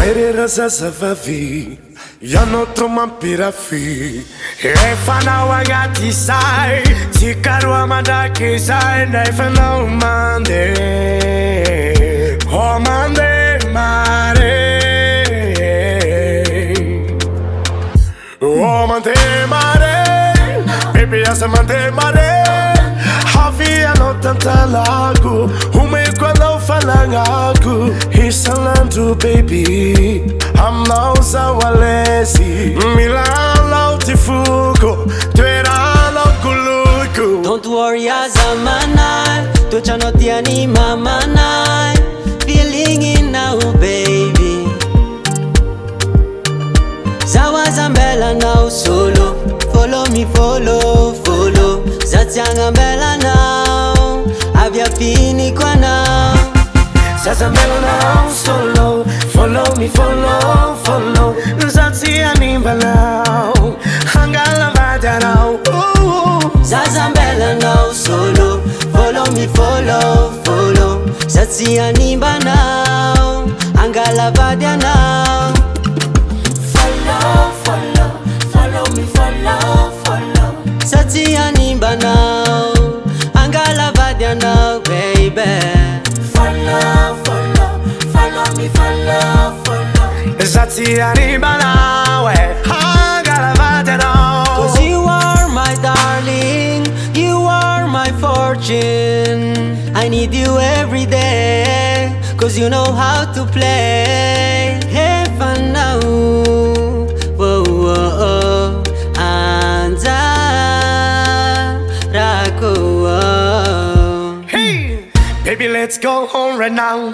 Moerera zazavavy ianao tro mampirafy efanao agnaty say tsy karoa mandraky zay nefanao mandeha oh mandeha mare oh mandeha mare baby asa mandeha mare havianao tantalako omeko anao falagnako isan'andro baby aminao zaho alezy milalao ty foko toeranao koloko. Don't worry aza manay toetranao tiany mamanay feeling inao baby zaho aza ambelanao solo follow me follow follow za tsy agnambelanao avy afiniko anao zaza ambelanao solo follow me follow follow za tsy animbanao hangalavady anao zaza ambelanao solo follow me follow follow za tsy animbanao hangalavady anao follow follow follow me follow follow za tsy animbanao hangalavady anao baby follow follow follow me follow follow za tsy animbanao hangalavady anao. Cause you are my darling, you are my fortune. I need you every day, cause you know how to play. Heaven now, whoa, whoa, oh, anda rako. Hey, baby, let's go home right now.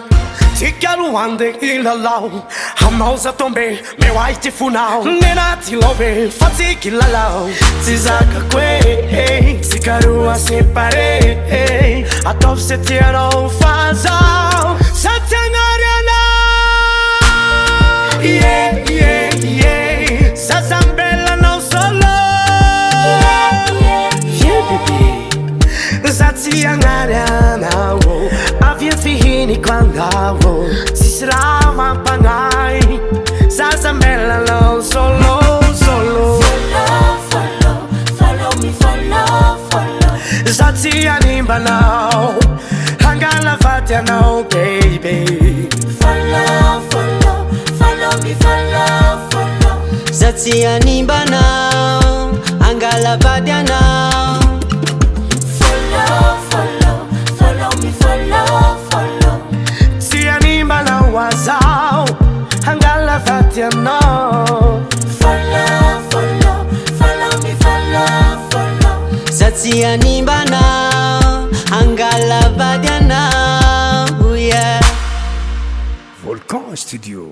Tickar one day ilalau Hamauza tombe me waiti funao Nenati love fati kilalau Tizaka kwe Tikarua separe Atov se tiano fazao Satangariana Yeah, yeah, yeah Sazambela no solo Yeah, baby Zatiangariana Avia fihini quando si sarà mapangai Zazamela no solo solo follow follow follow me follow follow Zati animba now Hangalavati now baby follow follow follow me follow follow Zati animba now hangalavady anao follow follow follow me follow follow Si animba na wazao Hangalavati now follow follow follow me follow follow Zati animba now hangalavady anao yeah. Volcan Studio.